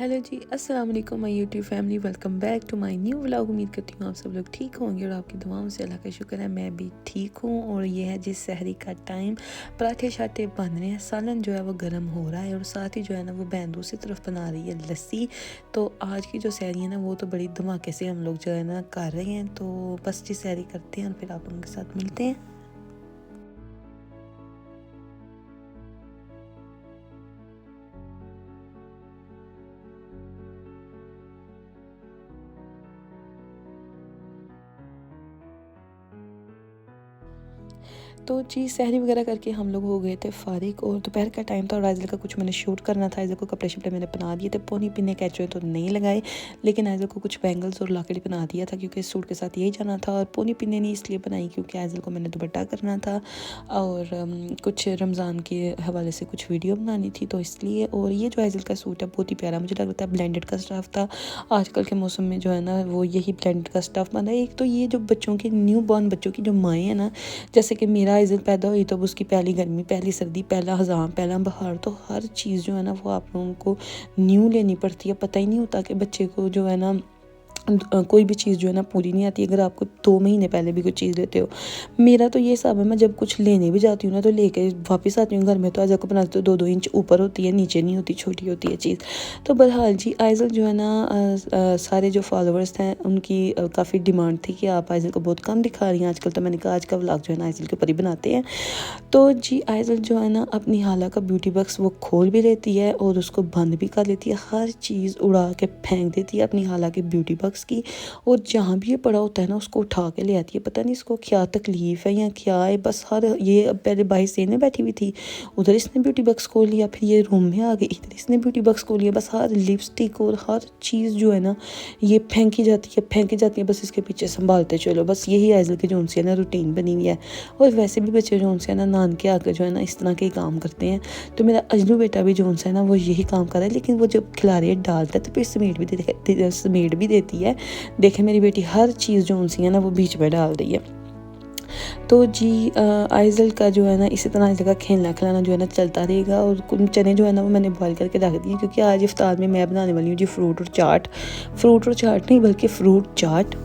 Hello जी, अस्सलाम वालेकुम my YouTube family. Welcome back to my new vlog. उम्मीद करती हूँ आप सब लोग ठीक होंगे और आपकी दुआओं से अल्लाह का शुक्र है मैं भी ठीक हूँ। और ये है जिस सहरी का टाइम, पराठे शाठे बन रहे हैं, सालन जो है वो गर्म हो रहा है और साथ ही जो है ना वो बहन दूसरी तरफ बना रही है लस्सी। तो आज की जो सहरी है ना वो तो बड़ी धमाके से हम लोग जो है ना कर रहे हैं। तो बस जी सहरी करते हैं और फिर आप लोगों के साथ मिलते हैं। तो जी सहरी वगैरह करके हम लोग हो गए थे फारिग और दोपहर का टाइम था और आइज़ल का कुछ मैंने शूट करना था। आइज़ल को कपड़े शपड़े मैंने बना दिए थे, पोनी पिने कैचुए तो नहीं लगाए, लेकिन आइज़ल को कुछ बैंगल्स और लॉकेट बना दिया था क्योंकि सूट के साथ यही जाना था। और पोनी पिने नहीं इसलिए बनाई क्योंकि आइज़ल को मैंने दुपट्टा करना था और कुछ रमज़ान के हवाले से कुछ वीडियो बनानी थी तो इसलिए। और ये जो आइज़ल का सूट है बहुत ही प्यारा मुझे लग रहा था, ब्लेंडेड का स्टफ़ था। आजकल के मौसम में जो है ना वो यही ब्लेंडेड का स्टफ़ बना है। एक तो ये जो बच्चों की न्यू बॉर्न बच्चों की जो माएँ हैं ना, जैसे कि मेरा आइज़ल पैदा हुई तो उसकी पहली गर्मी, पहली सर्दी, पहला ख़ज़ां, पहला बहार, तो हर चीज़ जो है ना वो आप लोगों को न्यू लेनी पड़ती है। पता ही नहीं होता कि बच्चे को जो है ना कोई भी चीज़ जो है ना पूरी नहीं आती अगर आपको 2 महीने पहले भी कुछ चीज़ लेते हो। मेरा तो ये हिसाब है, मैं जब कुछ लेने भी जाती हूँ ना तो लेके वापस आती हूँ घर में तो आइज़ल को बनाती हूँ 2-2 इंच ऊपर होती है, नीचे नहीं होती, छोटी होती है चीज़। तो बहरहाल जी आइज़ल जो है ना सारे जो फॉलोअर्स हैं उनकी काफ़ी डिमांड थी कि आप आइज़ल को बहुत कम दिखा रही हैं आजकल। तो मैंने कहा आज का व्लॉग जो है ना आइज़ल के ऊपर ही बनाते हैं। तो जी आइज़ल जो है ना अपनी हाला का ब्यूटी बॉक्स वो खोल भी लेती है और उसको बंद भी कर लेती है, हर चीज़ उड़ा के फेंक देती है अपनी हाला के ब्यूटी बॉक्स की। और जहाँ भी ये पड़ा होता है ना उसको उठा के ले आती है। पता नहीं इसको क्या तकलीफ़ है या क्या है, बस हर ये अब पहले बाहर सेने बैठी हुई थी, उधर इसने ब्यूटी बॉक्स खोल लिया, फिर ये रूम में आ गई, इधर इसने ब्यूटी बॉक्स खोल लिया। बस हर लिपस्टिक और हर चीज़ जो है ना ये फेंकी जाती है, बस इसके पीछे संभालते चलो। बस यही आइज़ल की जो है ना रूटीन बनी हुई है। और वैसे भी बच्चे जो है ना नान के आकर जो है ना इस तरह के काम करते हैं। तो मेरा अजनू बेटा भी जो है ना वो यही काम कर रहा है, लेकिन वो जब खिलाड़ी डालता है तो फिर समेट भी देती है। देखे मेरी बेटी हर चीज़ जो है ना वो बीच में डाल रही है। तो जी आइज़ल का जो है ना इसी तरह आइज़ल का खेलना खिलाना जो है ना चलता रहेगा। और कुछ चने जो है ना वो मैंने बॉईल करके रख दिए क्योंकि आज इफ्तार में मैं बनाने वाली हूँ जी फ्रूट और चाट नहीं बल्कि फ्रूट चाट।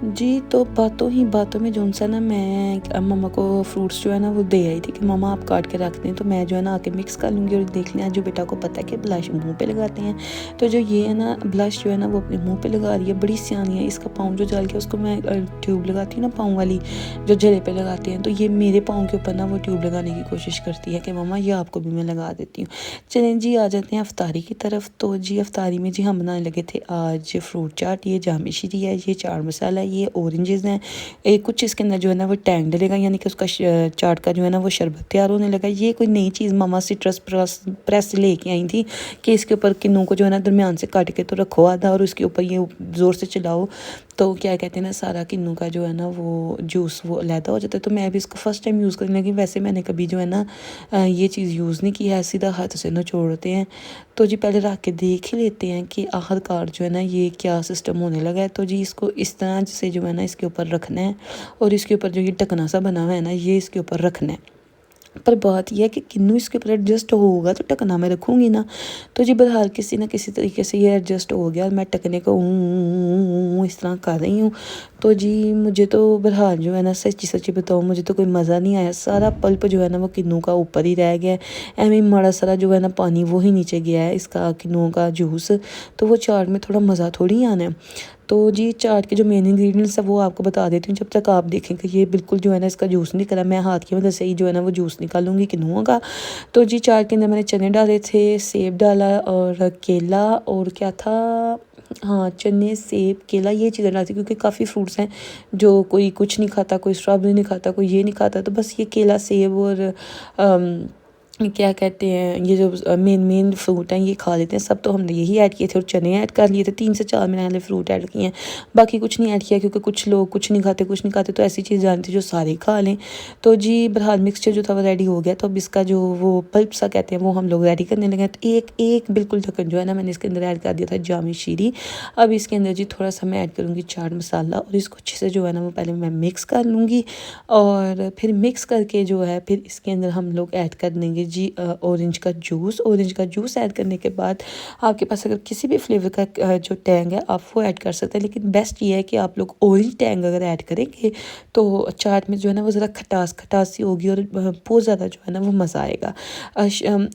जी, तो बातों में जो सा ना मैं मम्मा को फ्रूट्स जो है ना वो दे आई थी कि मम्मा आप काट के रख दें, तो मैं जो है ना आके मिक्स कर लूँगी। और देख लें जो बेटा को पता है कि ब्लश मुँह पे लगाते हैं, तो जो ये है ना ब्लश जो है ना वो अपने मुँह पे लगा रही है, बड़ी सियानी है। इसका पाँव जो जल के उसको मैं ट्यूब लगाती हूँ ना पाँव वाली जो जले पे लगाते हैं, तो ये मेरे पाँव के ऊपर ना वो ट्यूब लगाने की कोशिश करती है कि मम्मा ये आपको भी मैं लगा देती हूँ। चलें जी आ जाते हैं अफ्तारी की तरफ। तो जी अफ्तारी में जी हम बनाने लगे थे आज फ्रूट चाट। ये जामी शीरी है, ये चाट मसाला है, ये ऑरेंजेस हैं, एक कुछ इसके अंदर जो है ना वो टैंग डलेगा, यानी कि उसका चाट का जो है ना वो शरबत तैयार होने लगा। ये कोई नई चीज़ मामा सिट्रस प्रेस लेके आई थी कि इसके ऊपर किन्नू को जो है ना दरमियान से काट के तो रखो आधा और उसके ऊपर ये ज़ोर से चलाओ तो क्या कहते हैं ना सारा किन्नू का जो है ना वो जूस वो अलहदा हो जाता है। तो मैं भी इसको फर्स्ट टाइम यूज़ करने लगी। वैसे मैंने कभी जो है ना ये चीज़ यूज़ नहीं की है, सीधा हाथ से निचोड़ते हैं। तो जी पहले रख के देख ही लेते हैं कि आखिरकार जो है ना ये क्या सिस्टम होने लगा है। तो जी इसको इस तरह से जो है ना इसके ऊपर रखना है और इसके ऊपर जो ये ढकना सा बना हुआ है ना ये इसके ऊपर रखना है। पर बात यह है कि किन्नू इसके ऊपर एडजस्ट होगा तो टकना मैं रखूँगी ना। तो जी बहरहाल किसी ना किसी तरीके से ये एडजस्ट हो गया और मैं टकने को इस तरह कर रही हूँ। तो जी मुझे तो बहरहाल जो है ना सच्ची सच्ची बताऊँ मुझे तो कोई मज़ा नहीं आया। सारा पल्प जो है ना वो किन्नू का ऊपर ही रह गया, एवं माड़ा सारा जो है ना पानी वो ही नीचे गया है इसका किन्नू का जूस। तो वो चाट में थोड़ा मज़ा थोड़ी आना है। तो जी चाट के जो मेन इंग्रेडिएंट्स है वो आपको बता देती हूँ, जब तक आप देखें कि ये बिल्कुल जो है ना इसका जूस नहीं करा, मैं हाथ की मदद से ही जो है ना वो जूस निकालूंगी किन्नुओं का। तो जी चाट के अंदर मैंने चने डाले थे, सेब डाला और केला और क्या था, हाँ चने सेब केला ये चीज़ें डालती क्योंकि काफ़ी फ्रूट्स हैं जो कोई कुछ नहीं खाता, कोई स्ट्रॉबेरी नहीं खाता, कोई ये नहीं खाता, तो बस ये केला सेब और क्या कहते हैं ये जो मेन फ्रूट हैं ये खा लेते हैं सब। तो हमने यही ऐड किए थे और चने ऐड कर लिए थे, 3 से 4 मैंने फ्रूट ऐड किए हैं, बाकी कुछ नहीं ऐड किया क्योंकि कुछ लोग कुछ नहीं खाते तो ऐसी चीज़ जानती जो सारे खा लें। तो जी बहरहाल मिक्सचर जो था वो रेडी हो गया। तो अब इसका जो वो पल्प सा कहते हैं वो हम लोग रेडी करने लगे। तो एक बिल्कुल ढक्कन जो है ना मैंने इसके अंदर ऐड कर दिया था जामी शीरी। अब इसके अंदर जी थोड़ा सा मैं ऐड करूँगी चाट मसाला और इसको अच्छे से जो है ना वो पहले मैं मिक्स कर लूँगी और फिर मिक्स करके जो है फिर इसके अंदर हम लोग ऐड कर देंगे ये जी ऑरेंज का जूस ऐड करने के बाद आपके पास अगर किसी भी फ्लेवर का जो टैंग है आप वो ऐड कर सकते हैं, लेकिन बेस्ट ये है कि आप लोग ऑरेंज टैंग अगर ऐड करेंगे तो चाट में जो है ना वो ज़रा खटास खटास सी होगी और बहुत ज़्यादा जो है ना वो मज़ा आएगा।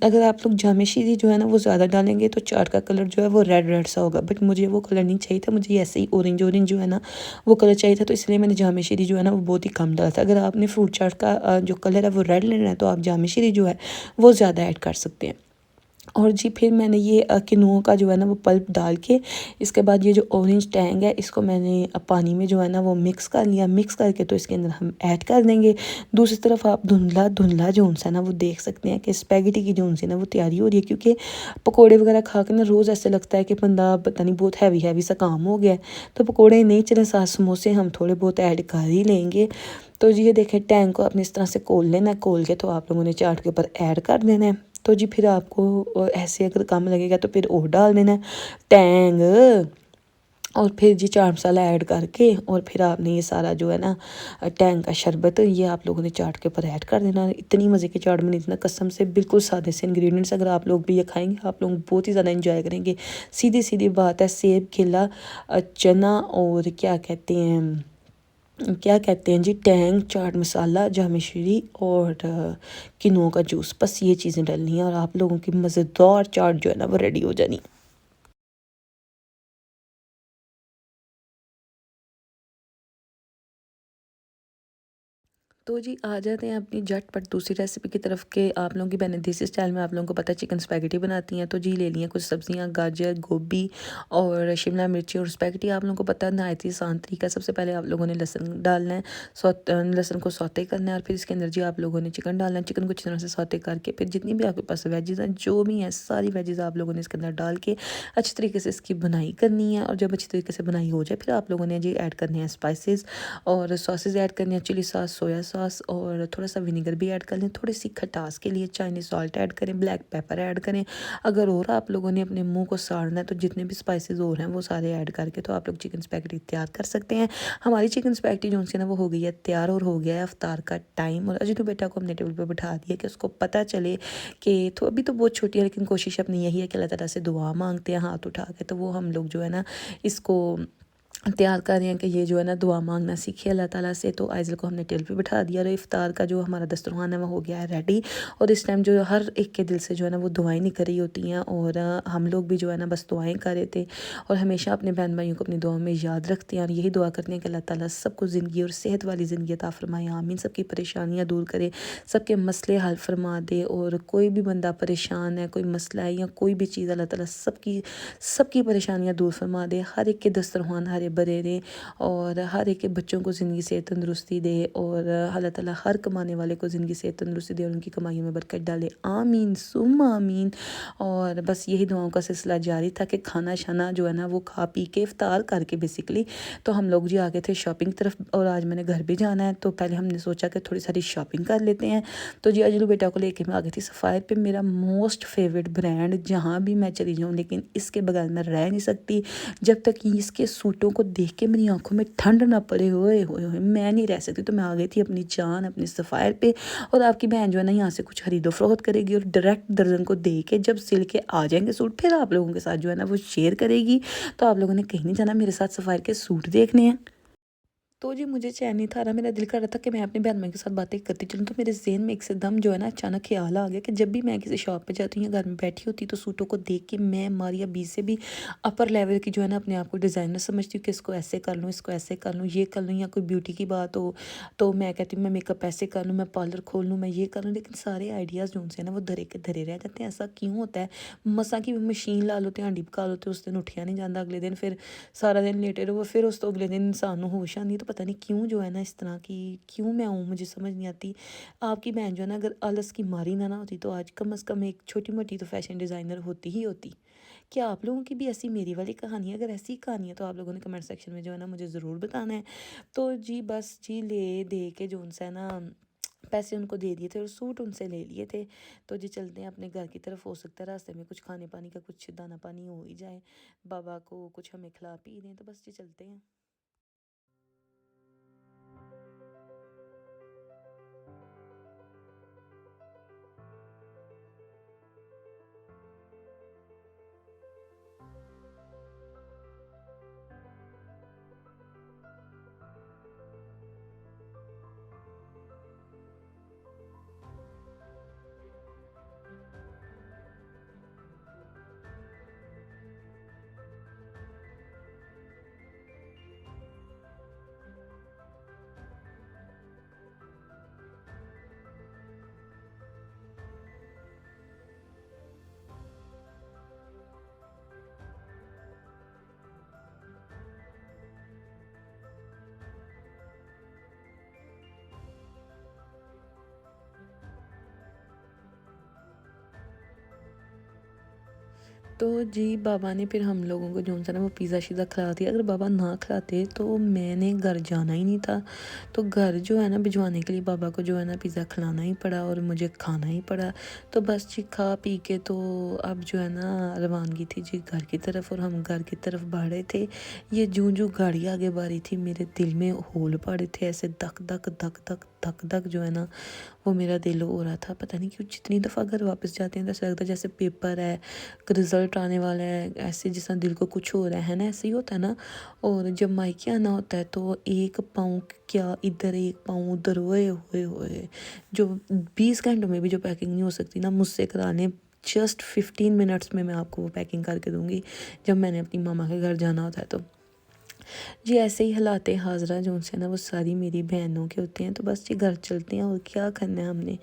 अगर आप लोग जामे शीरी जो है ना वो ज़्यादा डालेंगे तो चाट का कलर जो है वो रेड रेड सा होगा, बट मुझे वो कलर नहीं चाहिए था, मुझे ऐसे ही ऑरेंज ऑरेंज जो है ना वो कलर चाहिए था, तो इसलिए मैंने जामे शीरी जो है ना वो बहुत ही कम डाला था। अगर आपने फ्रूट चाट का जो कलर है वो रेड लेना है तो आप जामे शीरी जो है वो ज़्यादा ऐड कर सकते हैं। और जी फिर मैंने ये किनुआ का जो है ना वो पल्प डाल के इसके बाद ये जो ऑरेंज टैंग है इसको मैंने पानी में जो है ना वो मिक्स कर लिया। मिक्स करके तो इसके अंदर हम ऐड कर देंगे। दूसरी तरफ आप धुंधला धुंधला जो है ना वो देख सकते हैं कि स्पैगेटी की जो है ना वो तैयारी हो रही है, क्योंकि पकोड़े वगैरह खा के ना रोज़ ऐसे लगता है कि बंदा पता नहीं बहुत हैवी हैवी सा काम हो गया है, तो पकोड़े नहीं चले, साथ समोसे हम थोड़े बहुत ऐड कर ही लेंगे। तो जी ये देखें टैंग को अपनी इस तरह से खोल लेना है, खोल के तो आप लोगों ने चाट के ऊपर ऐड कर देना है। तो जी फिर आपको ऐसे अगर कम लगेगा तो फिर और डाल देना है टैंग, और फिर जी चाट मसाला ऐड करके और फिर आपने ये सारा जो है ना टैंग का शरबत ये आप लोगों ने चाट के ऊपर ऐड कर देना। इतनी मज़े की चाट बनी, इतना कसम से बिल्कुल सादे से इंग्रेडिएंट्स, अगर आप लोग भी ये खाएंगे आप लोग बहुत ही ज़्यादा इंजॉय करेंगे। सीधी सीधी बात है, सेब केला चना और क्या कहते हैं जी टैंग, चाट मसाला, जामे शीरी और किनुआ का जूस, बस ये चीज़ें डालनी है और आप लोगों की मज़ेदार चाट जो है ना वो रेडी हो जानी। तो जी आ जाते हैं अपनी झटपट दूसरी रेसिपी की तरफ के आप लोगों की मैंने देसी स्टाइल में आप लोगों को पता है चिकन स्पैगेटी बनाती हैं। तो जी ले लिया कुछ सब्जियां, गाजर, गोभी और शिमला मिर्ची और स्पैगेटी आप लोगों को पता है नहायत ही आसान तरीका। सबसे पहले आप लोगों ने लहसुन डालना है, लहसुन को सौते करना है और फिर इसके अंदर जी आप लोगों ने चिकन डालना है। चिकन को अच्छी तरह से सौते करके फिर जितनी भी आपके पास वेजेज़ हैं जो भी हैं सारी वेजेज़ आप लोगों ने इसके अंदर डाल के अच्छी तरीके से इसकी बुनाई करनी है। और जब अच्छी तरीके से बुनाई हो जाए फिर आप लोगों ने जी ऐड करने हैं स्पाइसेस और सॉसेज ऐड करनी है, चिली सॉस, सोया सॉस और थोड़ा सा विनेगर भी ऐड कर लें, थोड़ी सी खटास के लिए चाइनीज सॉल्ट ऐड करें, ब्लैक पेपर ऐड करें। अगर और आप लोगों ने अपने मुंह को साड़ना है तो जितने भी स्पाइसेस और हैं वो सारे ऐड करके तो आप लोग चिकन स्पैगेटी तैयार कर सकते हैं। हमारी चिकन स्पैगेटी जो सी ना वो हो गई है तैयार और हो गया है अफ्तार का टाइम। और अजय तो बेटा को हमने टेबल पर बिठा दिया कि उसको पता चले कि तो अभी तो बहुत छोटी है लेकिन कोशिश अपनी यही है कि अल्लाह ताला से दुआ मांगते हैं हाथ उठा के, तो वो हम लोग जो है ना इसको तैयार कर रहे हैं कि ये जो है ना दुआ मांगना सीखे अल्लाह ताला से। तो आइज़ल को हमने टेबल पे बिठा दिया और इफ्तार का जो हमारा दस्तरखान है वो हो गया है रेडी। और इस टाइम जो हर एक के दिल से जो है ना वो दुआएं निकल रही होती हैं और हम लोग भी जो है ना बस दुआएं कर रहे थे और हमेशा अपने बहन भाइयों को अपनी दुआओं में याद रखते हैं और यही दुआ करते हैं कि अल्लाह ताला सबको ज़िंदगी और सेहत वाली ज़िंदगी अता फरमाए, आमीन। सबकी परेशानियाँ दूर करे, सबके मसले हल फरमा दे और कोई भी बंदा परेशान है, कोई मसला है या कोई भी चीज़, अल्लाह ताला सबकी सबकी परेशानियाँ दूर फरमा दे, हर एक के दस्तरखान हरे भरे दे और हर एक के बच्चों को ज़िंदगी से तंदुरुस्ती दे और अल्लाह ताला हर कमाने वाले को ज़िंदगी से तंदुरुस्ती दे और उनकी कमाइयों में बरकत डाले, आमीन सुम्मा आमीन। और बस यही दुआओं का सिलसिला जारी था कि खाना शाना जो है ना वो खा पी के इफ्तार करके बेसिकली तो हम लोग जी आ गए थे शॉपिंग तरफ। और आज मैंने घर भी जाना है तो पहले हमने सोचा कि थोड़ी सारी शॉपिंग कर लेते हैं। तो जी अजलू बेटा को लेके मैं आ गई थी सफ़ायर पे, मेरा मोस्ट फेवरेट ब्रांड जहाँ भी मैं चली जाऊँ लेकिन इसके बगैर मैं रह नहीं सकती। जब तक ये इसके सूटों को देख के मेरी आंखों में ठंड ना पड़े, होए मैं नहीं रह सकती। तो मैं आ गई थी अपनी जान अपने सफ़ायर पे और आपकी बहन जो है ना यहाँ से कुछ खरीदो फरोख्त करेगी और डायरेक्ट दर्जन को दे के जब सिल के आ जाएंगे सूट फिर आप लोगों के साथ जो है ना वो शेयर करेगी। तो आप लोगों ने कहीं नहीं जाना, मेरे साथ सफ़ायर के सूट देखने हैं। तो जी मुझे चैन नहीं था रहा, मेरा दिल कर रहा था कि मैं अपने बहन भाई के साथ बातें करती चलूँ। तो मेरे ज़हन में एकदम जो है ना अचानक ख्याल आ गया कि जब भी मैं किसी शॉप पे जाती हूँ या घर में बैठी होती तो सूटों को देख के मैं मारिया बी से भी अपर लेवल की जो है ना अपने आप को डिज़ाइनर समझती हूँ कि इसको ऐसे कर लूँ, इसको ऐसे कर लूँ, ये कर लूँ। या कोई ब्यूटी की बात हो तो मैं कहती हूँ मैं मेकअप ऐसे कर लूँ, मैं पार्लर खोल लूँ, मैं ये कर लूँ। लेकिन सारे आइडियाज़ जो उनसे ना वो धरे के धरे रह जाते हैं। ऐसा क्यों होता है? मसा की मशीन ला लो तो हांडी पका लो तो उस दिन उठिया नहीं जाता, अगले दिन फिर सारा दिन लेटे रहो, फिर उस तो अगले दिन इंसान को होश आती। तो पता नहीं क्यों जो है ना इस तरह की क्यों मैं हूँ, मुझे समझ नहीं आती। आपकी बहन जो है ना अगर आलस की मारी ना होती तो आज कम से कम एक छोटी मोटी तो फैशन डिज़ाइनर होती ही होती। क्या आप लोगों की भी ऐसी मेरी वाली कहानी है? अगर ऐसी कहानी है तो आप लोगों ने कमेंट सेक्शन में जो है ना मुझे ज़रूर बताना है। तो जी बस जी ले दे के जो उनसे है ना पैसे उनको दे दिए थे और सूट उनसे ले लिए थे। तो जी चलते हैं अपने घर की तरफ, हो सकता है रास्ते में कुछ खाने पानी का कुछ दाना पानी हो ही जाए, बाबा को कुछ हमें खिला पी दें। तो बस जी चलते हैं। तो जी बाबा ने फिर हम लोगों को जो सा ना वो पिज़्ज़ा शिज़्ज़ा खिला दिया। अगर बाबा ना खिलाते तो मैंने घर जाना ही नहीं था। तो घर जो है ना भिजवाने के लिए बाबा को जो है ना पिज़्ज़ा खिलाना ही पड़ा और मुझे खाना ही पड़ा। तो बस जी खा पी के तो अब जो है ना रवानगी थी जी घर की तरफ, और हम घर की तरफ बढ़ रहे थे। ये जूं गाड़ी आगे बढ़ रही थी, मेरे दिल में होल पड़े थे, ऐसे धक धक धक धक धक धक जो है ना वो मेरा दिल हो रहा था। पता नहीं क्यों जितनी दफ़ा घर वापस जाते हैं तो ऐसा लगता है जैसे पेपर है, रिज़ल्ट आने वाला है, ऐसे जिस दिल को कुछ हो रहा है ना, ऐसे ही होता है ना। और जब मायके आना होता है तो एक पाँव क्या इधर एक पाँव उधर, होए होए होए, जो 20 घंटों में भी जो पैकिंग नहीं हो सकती ना मुझसे कराने, जस्ट 15 मिनट्स में मैं आपको वो पैकिंग करके दूँगी जब मैंने अपनी मामा के घर जाना होता है। तो जी ऐसे ही हालात हाज़रा जो उनसे ना वो सारी मेरी बहनों के होते हैं। तो बस जी घर चलते हैं, और क्या करना है हमने,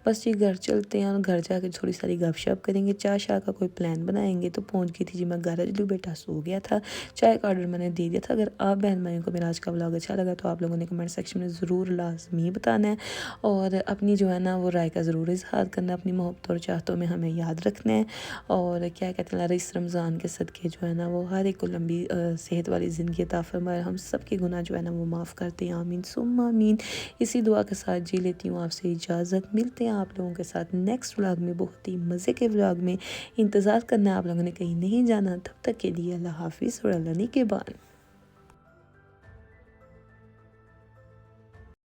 बस जी घर चलते हैं और घर जाकर थोड़ी सारी गपशप करेंगे, चाय शाह का कोई प्लान बनाएंगे। तो पहुंच गई थी जी मैं घर, अजलू बेटा सो गया था, चाय का ऑर्डर मैंने दे दिया था। अगर आप बहन भाइयों को मेरा आज का व्लॉग अच्छा लगा तो आप लोगों ने कमेंट सेक्शन में ज़रूर लाजमी बताना है, और अपनी जो है ना वो राय का ज़रूर इजहार करना, अपनी मोहब्बत और चाहतों में हमें याद रखना है। और क्या कहते हैं, इस रमज़ान के सदक़े जो है ना वो हर एक को लंबी सेहत वाली ज़िंदगी अता फरमाए, हम सब के गुनाह जो है ना वो माफ़ करते हैं, आमीन सुम्मा आमीन। इसी दुआ के साथ जी लेती हूँ आपसे इजाज़त, मिलते हैं आप लोगों के साथ नेक्स्ट व्लॉग में, बहुत ही मज़े के व्लॉग में। इंतज़ार करना है आप लोगों ने, कहीं नहीं जाना, तब तक के लिए अल्लाह हाफिज़ और अल्लाह निगहबान।